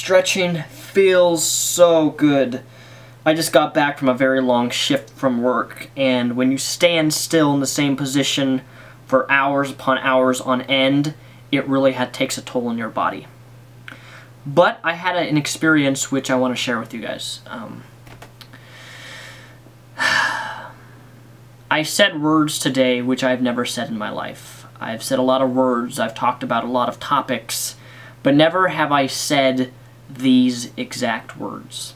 Stretching feels so good. I just got back from a very long shift from work, and when you stand still in the same position for hours upon hours on end, it really takes a toll on your body. But I had an experience which I want to share with you guys. I said words today which I've never said in my life. I've said a lot of words, I've talked about a lot of topics, but never have I said these exact words.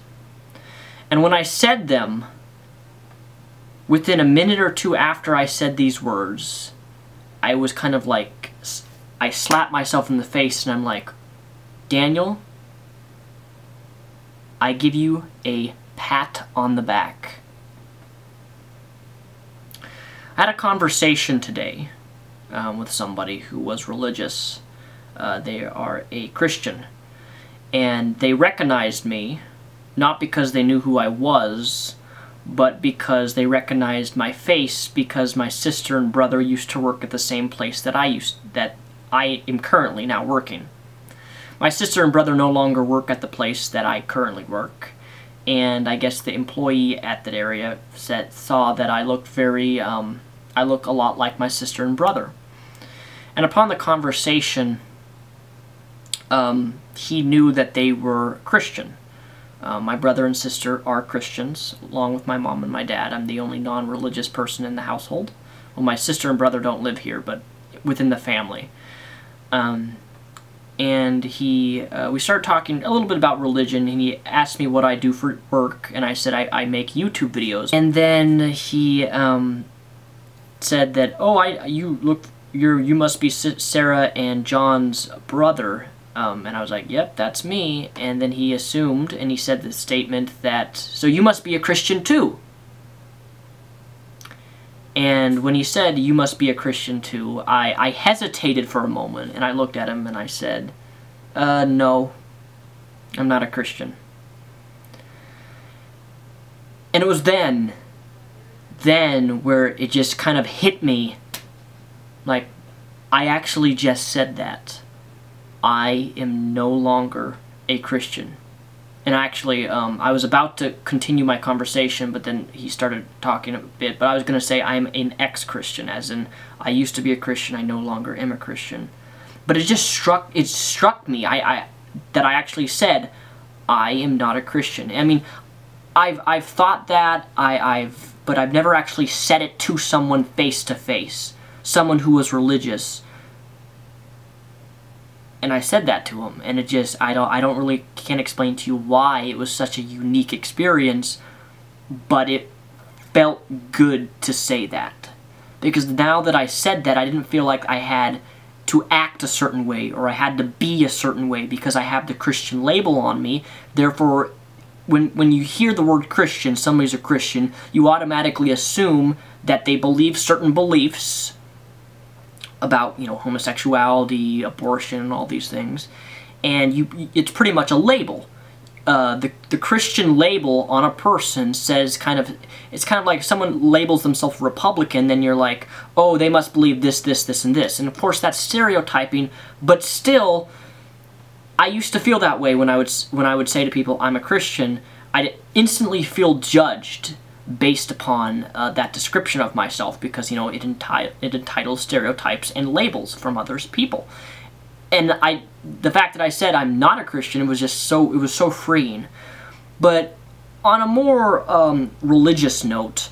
And when I said them, within a minute or two after I said these words, I was kind of like, I slapped myself in the face and I'm like, Daniel, I give you a pat on the back. I had a conversation today with somebody who was religious. They are a Christian. And they recognized me, not because they knew who I was, but because they recognized my face because my sister and brother used to work at the same place that I am currently now working. My sister and brother no longer work at the place that I currently work, and I guess the employee at that area saw that I looked I look a lot like my sister and brother. And upon the conversation, he knew that they were Christian. My brother and sister are Christians, along with my mom and my dad. I'm the only non-religious person in the household. Well, my sister and brother don't live here, but within the family. And we started talking a little bit about religion, and he asked me what I do for work, and I said I make YouTube videos. And then he said that, oh, you must be Sarah and John's brother. And I was like, yep, that's me. And then he assumed, and he said the statement that, so you must be a Christian too. And when he said, you must be a Christian too, I hesitated for a moment, and I looked at him and I said, no, I'm not a Christian. And it was then where it just kind of hit me, like, I actually just said that. I am no longer a Christian. And actually, I was about to continue my conversation, but then he started talking a bit. But I was going to say I'm an ex-Christian, as in I used to be a Christian, I no longer am a Christian. But it just struck me that I actually said I am not a Christian. I mean, I've thought that, but I've never actually said it to someone face to face, someone who was religious. And I said that to him, and it just, can't explain to you why it was such a unique experience, but it felt good to say that. Because now that I said that, I didn't feel like I had to act a certain way, or I had to be a certain way, because I have the Christian label on me. Therefore, when you hear the word Christian, somebody's a Christian, you automatically assume that they believe certain beliefs about, you know, homosexuality, abortion, all these things, and it's pretty much a label. The Christian label on a person says it's kind of like someone labels themselves Republican, then you're like, oh, they must believe this, this, this, and this. And of course that's stereotyping, but still, I used to feel that way when I would say to people, I'm a Christian. I'd instantly feel judged based upon that description of myself, because, you know, it entitles stereotypes and labels from others people. And the fact that I said I'm not a Christian, it was so freeing. But on a more religious note,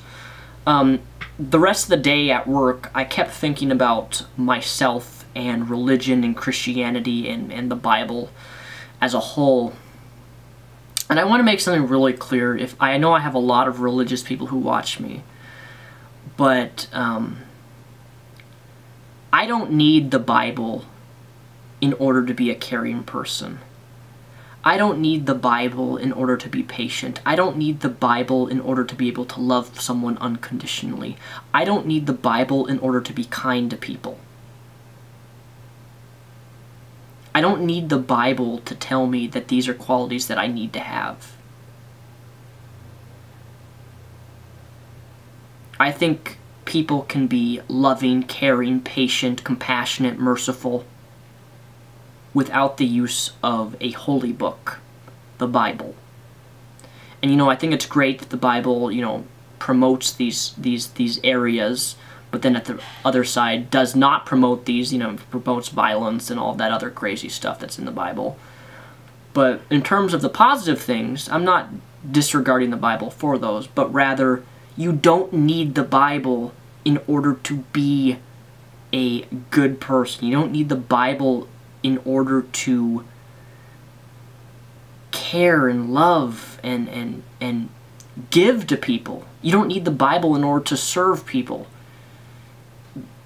the rest of the day at work, I kept thinking about myself and religion and Christianity and the Bible as a whole. And I want to make something really clear. I know I have a lot of religious people who watch me, but I don't need the Bible in order to be a caring person. I don't need the Bible in order to be patient. I don't need the Bible in order to be able to love someone unconditionally. I don't need the Bible in order to be kind to people. I don't need the Bible to tell me that these are qualities that I need to have. I think people can be loving, caring, patient, compassionate, merciful without the use of a holy book. the Bible. And, you know, I think it's great that the Bible, you know, promotes these areas, but then at the other side does not promote these, you know, promotes violence and all that other crazy stuff that's in the Bible. But in terms of the positive things, I'm not disregarding the Bible for those, but rather you don't need the Bible in order to be a good person. You don't need the Bible in order to care and love and give to people. You don't need the Bible in order to serve people.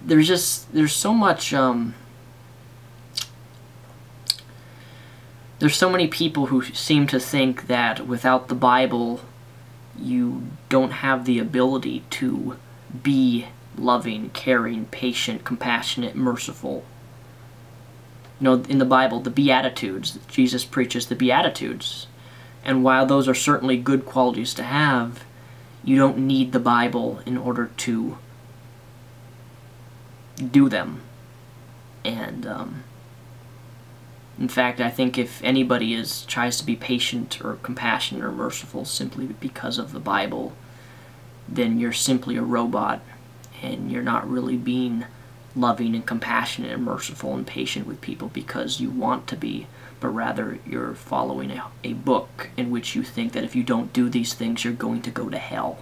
There's so much there's so many people who seem to think that without the Bible you don't have the ability to be loving, caring, patient, compassionate, merciful. You know, in the Bible, the Beatitudes, Jesus preaches the Beatitudes. And while those are certainly good qualities to have, you don't need the Bible in order to do them. And, in fact, I think if anybody tries to be patient or compassionate or merciful simply because of the Bible, then you're simply a robot, and you're not really being loving and compassionate and merciful and patient with people because you want to be, but rather you're following a book in which you think that if you don't do these things, you're going to go to hell.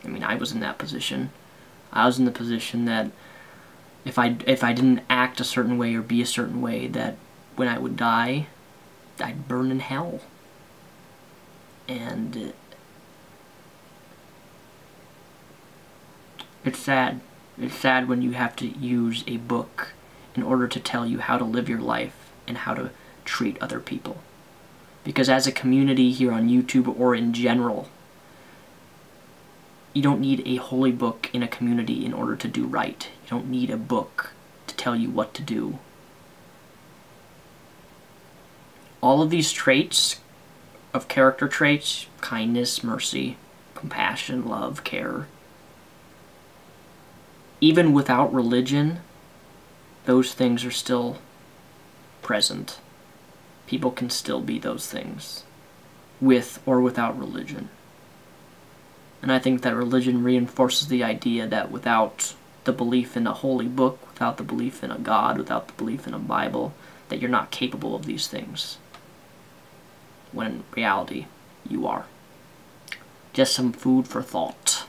I mean, I was in that position. I was in the position that if I didn't act a certain way or be a certain way, that when I would die, I'd burn in hell. And it's sad. It's sad when you have to use a book in order to tell you how to live your life and how to treat other people. Because as a community here on YouTube or in general, you don't need a holy book in a community in order to do right. You don't need a book to tell you what to do. All of these traits of character traits, kindness, mercy, compassion, love, care, even without religion, those things are still present. People can still be those things, with or without religion. And I think that religion reinforces the idea that without the belief in a holy book, without the belief in a God, without the belief in a Bible, that you're not capable of these things. When in reality, you are. Just some food for thought.